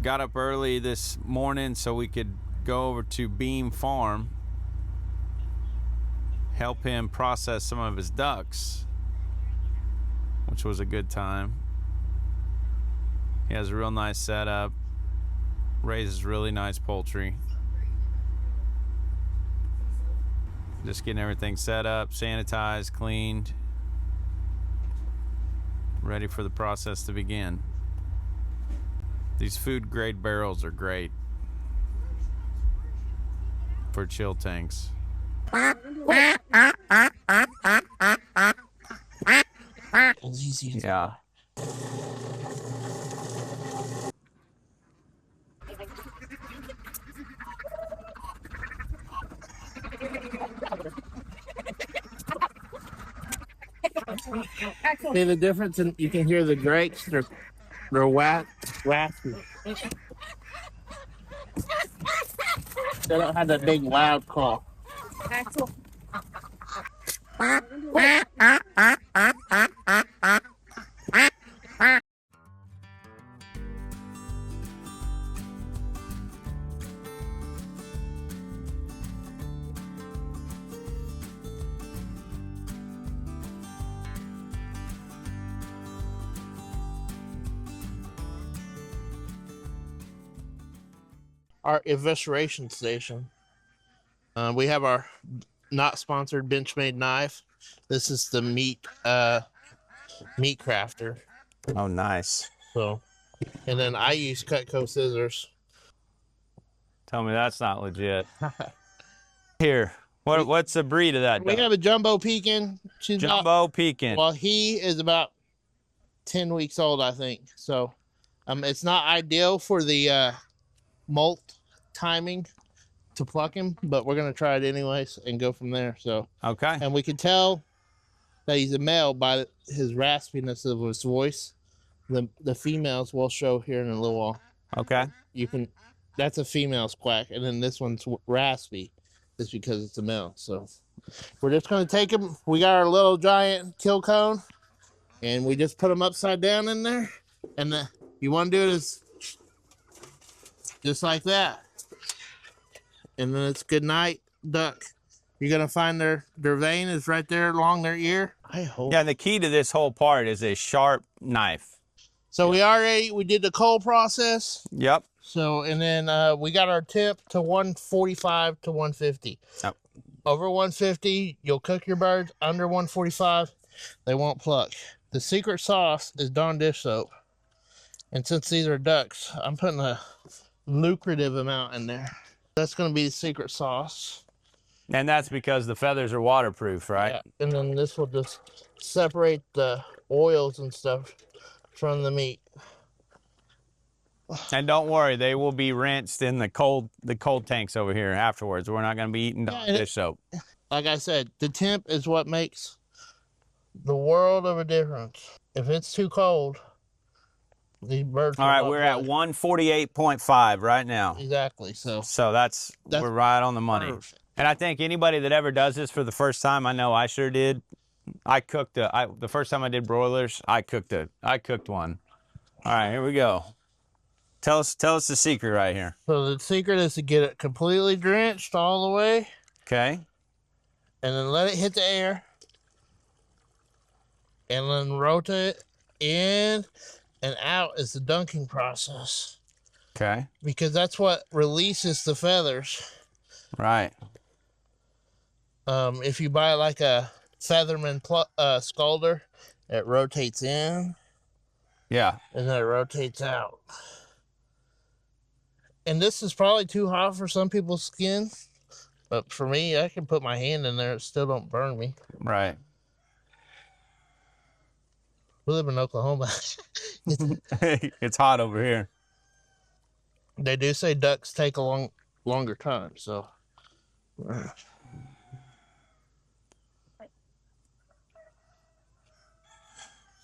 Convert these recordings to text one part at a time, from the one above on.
got up early this morning so we could go over to Beam Farm, help him process some of his ducks, which was a good time. He has a real nice setup, raises really nice poultry. Just getting everything set up, sanitized, cleaned, ready for the process to begin. These food grade barrels are great for chill tanks. Yeah. See the difference? And you can hear the drakes. They're raspy. They don't have that big loud call. Our evisceration station. We have our not sponsored Benchmade knife. This is the meat crafter. Oh, nice. So, and then I use Cutco scissors. Tell me that's not legit. Here, what's the breed of that We duck? have a jumbo pekin. Jumbo pekin. Well, he is about 10 weeks old, I think. So, it's not ideal for the molt timing to pluck him, but we're gonna try it anyways and go from there. So, Okay. and we can tell that he's a male by his raspiness of his voice. The females will show here in a little while. Okay. That's a female's quack, and then this one's raspy. It's because it's a male. So we're just gonna take him. We got our little giant kill cone, and we just put him upside down in there. And you want to do it is just like that, and then it's good night duck. You're gonna find their vein is right there along their ear. I hope. Yeah, the key to this whole part is a sharp knife. So we did the coal process. Yep. So, and then we got our temp to 145 to 150. Yep. Over 150, you'll cook your birds. Under 145, they won't pluck. The secret sauce is Dawn dish soap. And since these are ducks, I'm putting a lucrative amount in there. That's going to be the secret sauce. And that's because the feathers are waterproof, right? Yeah. And then this will just separate the oils and stuff from the meat. And don't worry, they will be rinsed in the cold tanks over here afterwards. We're not going to be eating dish soap. Like I said, the temp is what makes the world of a difference. If it's too cold, these birds. All right, we're at 148.5 right now. Exactly. So that's we're right on the money. Perfect. And I think anybody that ever does this for the first time, I know I sure did. I cooked the first time I did broilers, I cooked one. All right, here we go. Tell us the secret right here. So the secret is to get it completely drenched all the way. Okay. And then let it hit the air. And then rotate it in and out is the dunking process. Okay. Because that's what releases the feathers. Right. If you buy like a Featherman Scalder, it rotates in. Yeah. And then it rotates out. And this is probably too hot for some people's skin, but for me, I can put my hand in there; it still don't burn me. Right. We live in Oklahoma. It's hot over here. They do say ducks take a longer time, so.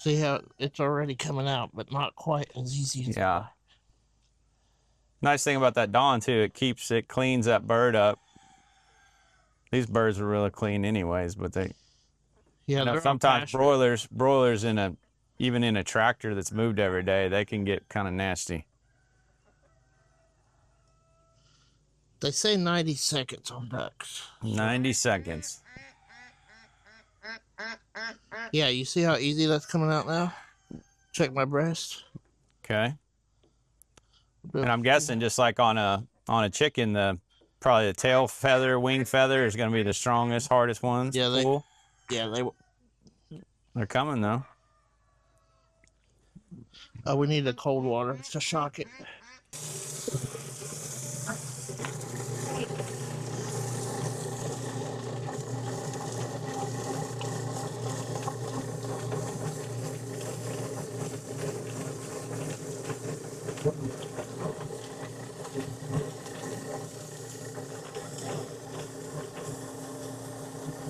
See how it's already coming out, but not quite as easy as Yeah. Nice thing about that Dawn too, it cleans that bird up. These birds are really clean anyways, but sometimes broilers even in a tractor that's moved every day, they can get kind of nasty. They say 90 seconds on ducks. 90 seconds. Yeah, you see how easy that's coming out now? Check my breast. Okay. And I'm guessing just like on a chicken, probably the tail feather, wing feather is going to be the strongest, hardest ones. Yeah, Cool. they're coming though. Oh, we need the cold water to shock it.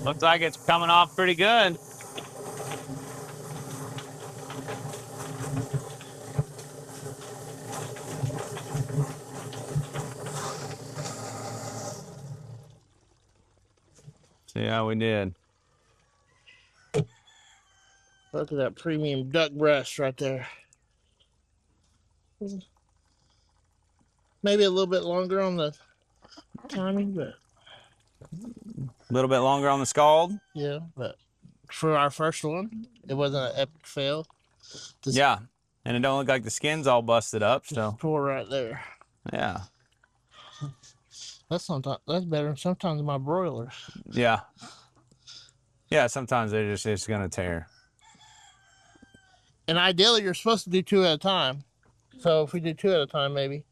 Looks like it's coming off pretty good. See how we did. Look at that premium duck breast right there. Maybe a little bit longer on the timing, but A little bit longer on the scald. yeah, but for our first one, it wasn't an epic fail. Yeah, and it don't look like the skin's all busted up. Just So pour right there. yeah, That's better than sometimes my broilers. yeah, yeah. Sometimes it's gonna tear. And ideally, you're supposed to do 2 at a time. So if we do 2 at a time, maybe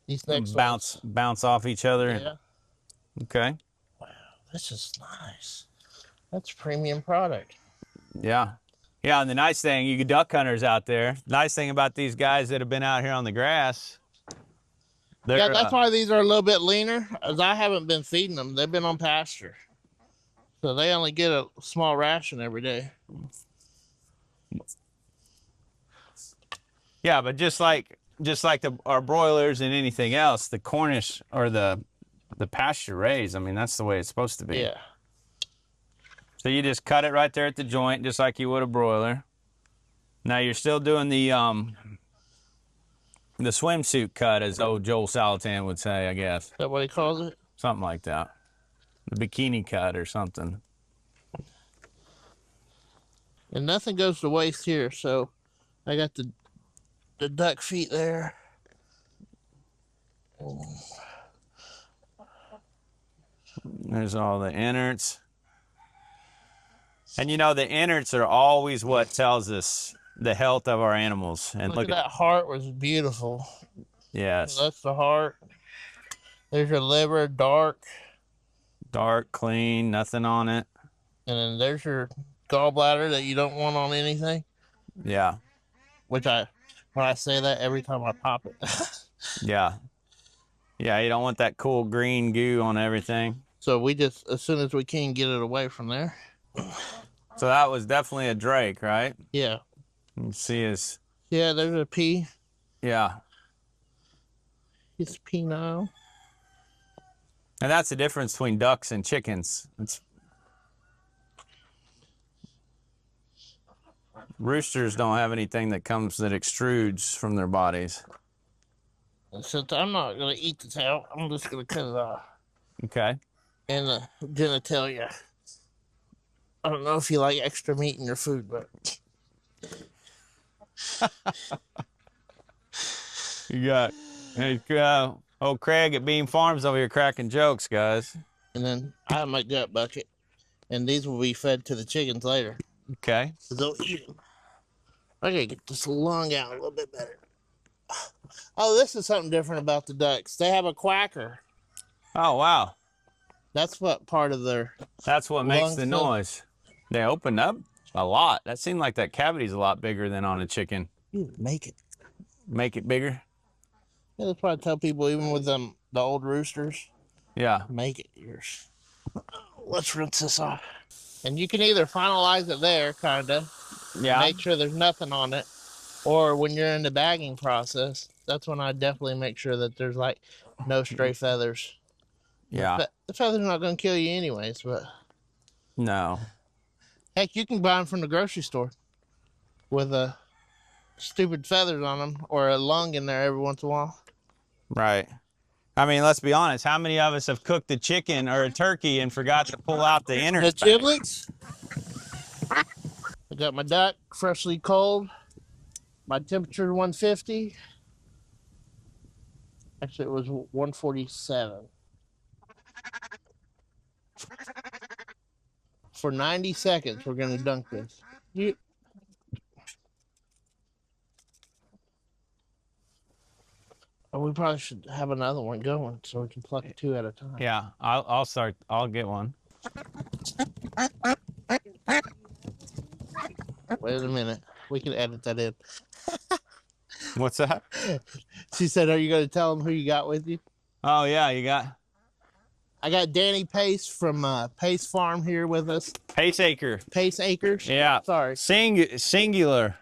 these next bounce off each other. Yeah. Okay. Wow, this is nice. That's premium product. Yeah. Yeah, and the nice thing, you duck hunters out there, nice thing about these guys that have been out here on the grass. Yeah, that's why these are a little bit leaner, as I haven't been feeding them. They've been on pasture. So they only get a small ration every day. Yeah, but just like our broilers and anything else, the Cornish or the pasture raised, I mean, that's the way it's supposed to be. Yeah. So you just cut it right there at the joint, just like you would a broiler. Now you're still doing the swimsuit cut, as old Joel Salatin would say, I guess. Is that what he calls it? Something like that. The bikini cut or something. And nothing goes to waste here, so I got the duck feet there. There's all the innards. And you know, the innards are always what tells us the health of our animals. And look at that heart was beautiful. Yes. That's the heart. There's your liver, dark. Dark, clean, nothing on it. And then there's your gallbladder that you don't want on anything. Yeah. Which when I say that, every time I pop it. Yeah. Yeah, you don't want that cool green goo on everything. So we just, as soon as we can, get it away from there. So that was definitely a drake, right? Yeah. You can see his... Yeah, there's a P. Yeah. It's penile. And that's the difference between ducks and chickens. Roosters don't have anything that extrudes from their bodies. Since I'm not going to eat the tail, I'm just going to cut it off. Okay. And the genitalia. I don't know if you like extra meat in your food, but... You got old Craig at Beam Farms over here cracking jokes, guys. And then I have my gut bucket, and these will be fed to the chickens later. Okay. So they'll eat them. I gotta get this lung out a little bit better. Oh, this is something different about the ducks. They have a quacker. Oh, wow. That's what part of their... That's what makes the noise. They open up a lot. That seemed like that cavity's a lot bigger than on a chicken. You make it. Make it bigger? Yeah, that's why I tell people, even with the old roosters, yeah, make it yours. Let's rinse this off. And you can either finalize it there, kind of. Yeah. Make sure there's nothing on it. Or when you're in the bagging process, that's when I definitely make sure that there's, like, no stray feathers. Yeah. The feather's not going to kill you anyways, but... No. Heck, you can buy them from the grocery store with stupid feathers on them or a lung in there every once in a while. Right. I mean, let's be honest. How many of us have cooked a chicken or a turkey and forgot to pull out the innards? The giblets. I got my duck freshly cold. My temperature 150. Actually, it was 147. For 90 seconds, we're gonna dunk this. Oh, we probably should have another one going so we can pluck 2 at a time. Yeah, I'll start. I'll get one. Wait a minute. We can edit that in. What's that? She said, "Are you going to tell them who you got with you?" Oh yeah, you got I got Danny Pace from Pace Farm here with us. Pace Acre. Pace Acres. Yeah. Sorry. Singular.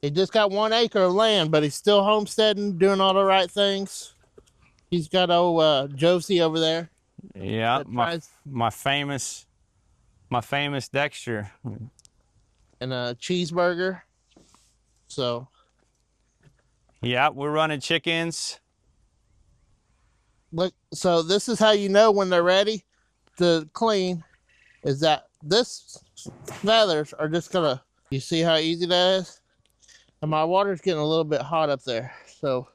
He just got 1 acre of land, but he's still homesteading, doing all the right things. He's got old Josie over there. Yeah, my famous Dexter. And a cheeseburger. So. Yeah, we're running chickens. Look, so this is how you know when they're ready to clean, is that this feathers are just gonna, you see how easy that is? And my water's getting a little bit hot up there, so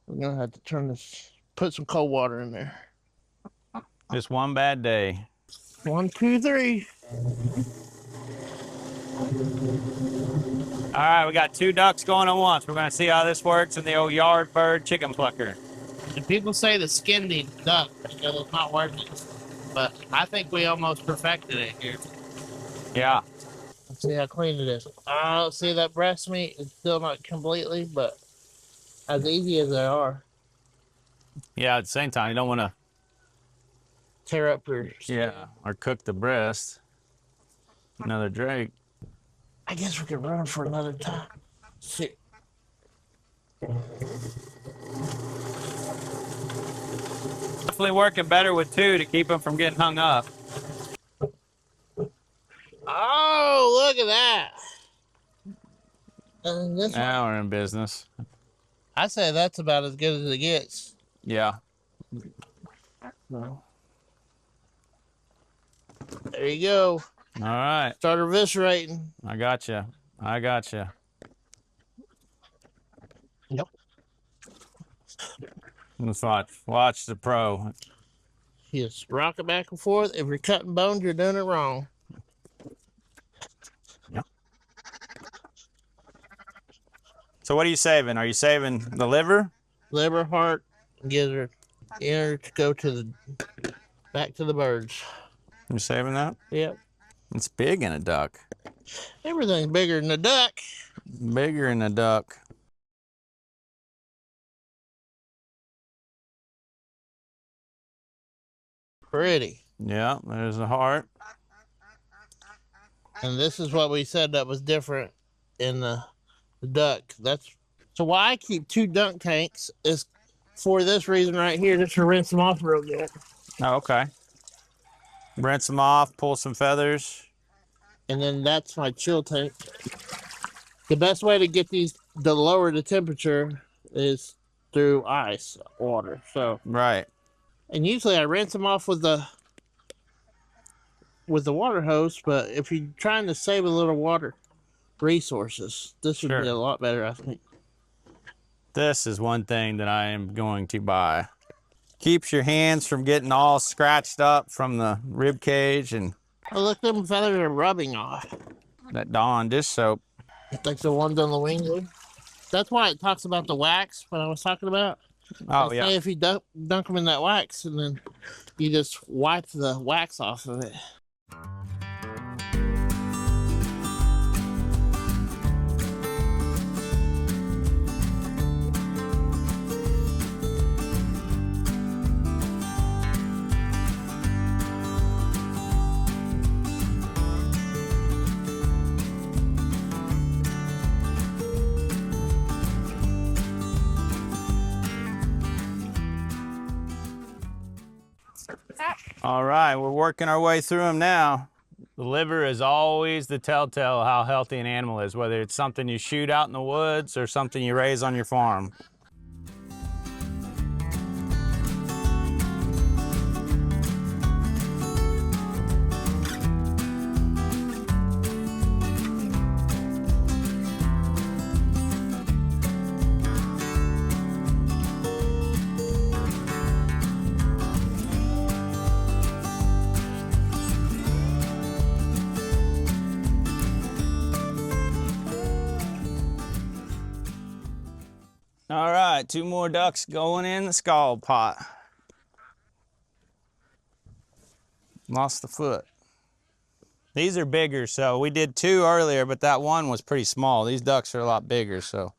we're gonna have to turn this, put some cold water in there. Just one bad day. 1, 2, 3. All right, we got 2 ducks going at once. We're gonna see how this works in the old yard bird chicken plucker. And people say the skinned duck is not working, but I think we almost perfected it here. Yeah. Let's see how clean it is. See that breast meat is still not completely, but as easy as they are. Yeah, at the same time, you don't want to Tear up your skin. Yeah, or cook the breast. Another Drake. I guess we could run for another time. See. Definitely working better with 2 to keep them from getting hung up. Oh, look at that. This Now we're in business. I say that's about as good as it gets. Yeah. No. There you go. All right. Start eviscerating. I gotcha. I gotcha. Yep. Let's watch the pro. Just rock it back and forth. If you're cutting bones, you're doing it wrong. Yep. So what are you saving? Are you saving the liver? Liver, heart, gizzard, inner to go to the back to the birds. You're saving that? Yep. It's big in a duck. Everything's bigger than a duck. Bigger in a duck. Pretty. Yeah, there's the heart. And this is what we said that was different in the duck. That's so why I keep 2 dunk tanks is for this reason right here, just to rinse them off real good. Oh, okay. Rinse them off, pull some feathers. And then that's my chill tank. The best way to get these to lower the temperature is through ice water. So Right. and usually I rinse them off with the water hose, but if you're trying to save a little water resources, this would be a lot better, I think. This is one thing that I am going to buy. Keeps your hands from getting all scratched up from the rib cage and Oh, look, them feathers are rubbing off. that Dawn dish soap. Like the ones on the wings. That's why it talks about the wax, what I was talking about. Oh, They yeah. say if you dunk them in that wax, and then you just wipe the wax off of it. All right, we're working our way through them now. The liver is always the telltale how healthy an animal is, whether it's something you shoot out in the woods or something you raise on your farm. All right, 2 more ducks going in the scald pot. Lost the foot. These are bigger, so we did 2 earlier, but that one was pretty small. These ducks are a lot bigger, so.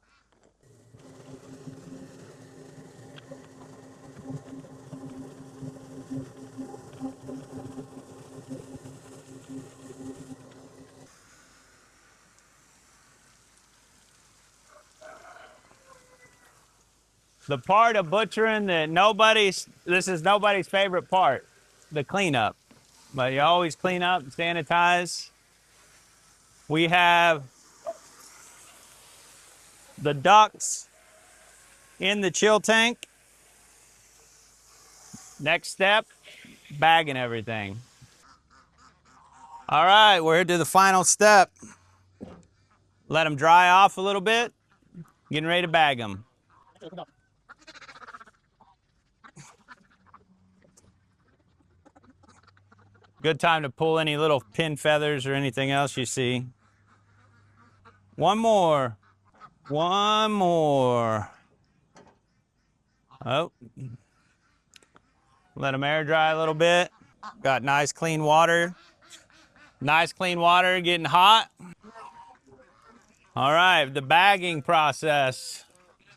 The part of butchering that this is nobody's favorite part, the cleanup. But you always clean up and sanitize. We have the ducks in the chill tank. Next step, bagging everything. All right, we're to the final step. Let them dry off a little bit. Getting ready to bag them. Good time to pull any little pin feathers or anything else you see. One more. One more. Oh. Let them air dry a little bit. Got nice clean water. Nice clean water getting hot. All right, the bagging process.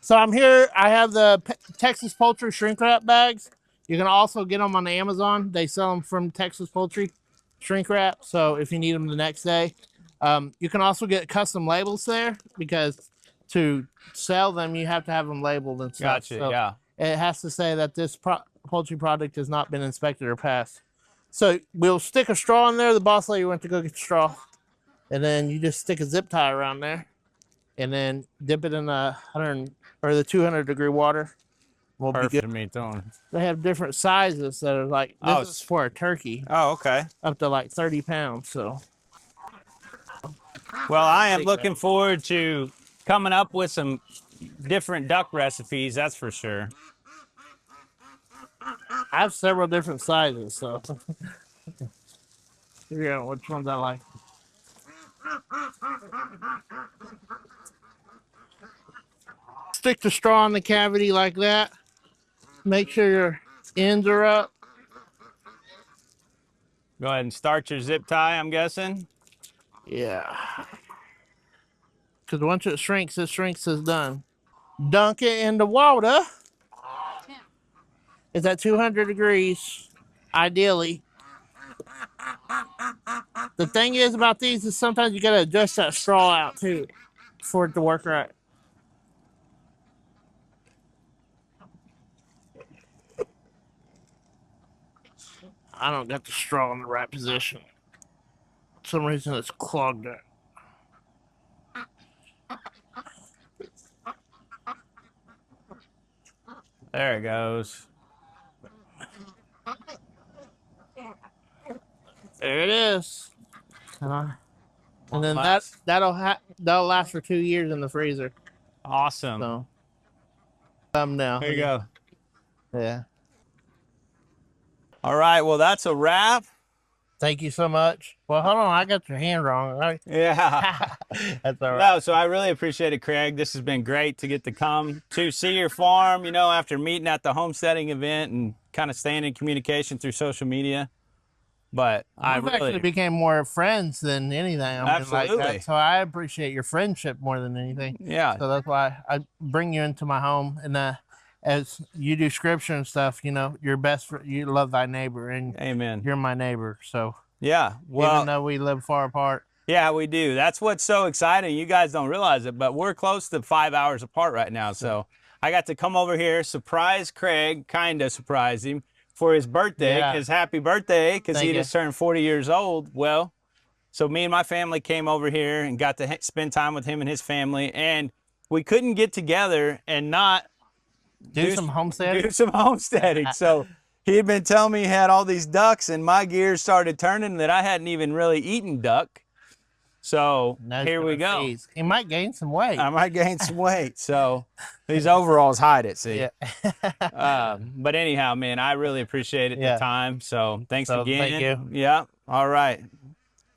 So I'm here. I have the Texas Poultry shrink wrap bags. You can also get them on Amazon. They sell them from Texas Poultry shrink wrap. So if you need them the next day, you can also get custom labels there because to sell them, you have to have them labeled and stuff. Gotcha, so yeah. It has to say that this poultry product has not been inspected or passed. So we'll stick a straw in there. The boss lady went to go get the straw. And then you just stick a zip tie around there. And then dip it in the 200-degree water. We'll Perfect be to me, throwing. They have different sizes that are like, this is for a turkey. Oh, okay. Up to like 30 pounds, so. Well, I am looking forward to coming up with some different duck recipes, that's for sure. I have several different sizes, so. Figure out which ones I like. Stick the straw in the cavity like that. Make sure your ends are up. Go ahead and start your zip tie, I'm guessing. Yeah. Because once it shrinks is done. Dunk it in the water. It's at 200 degrees, ideally. The thing is about these is sometimes you gotta adjust that straw out too for it to work right. I don't got the straw in the right position. For some reason it's clogged up. There it goes. There it is. And then that'll last for 2 years in the freezer. Awesome. So, now. There you go. Yeah. All right, well, that's a wrap. Thank you so much. Well, hold on, I got your hand wrong. Right? Yeah. That's all right. No, so I really appreciate it, Craig. This has been great to get to come to see your farm, you know, after meeting at the homesteading event and kind of staying in communication through social media. But I really actually became more friends than anything. Absolutely. Like that. So I appreciate your friendship more than anything. Yeah. So that's why I bring you into my home. And as you do scripture and stuff, you know, you love thy neighbor, and Amen. You're my neighbor. So yeah, well, even though we live far apart. Yeah, we do. That's what's so exciting. You guys don't realize it, but we're close to 5 hours apart right now. So I got to come over here, surprise Craig, kind of surprise him for his birthday, his happy birthday, because he just turned 40 years old. Well, so me and my family came over here and got to spend time with him and his family, and we couldn't get together and not do some homesteading. Do some homesteading. So he had been telling me he had all these ducks, and my gears started turning that I hadn't even really eaten duck. So here we go. He might gain some weight. I might gain some weight. So these overalls hide it, see. Yeah. But anyhow, man, I really appreciate it, the time. So thanks again. Thank you. Yeah. All right.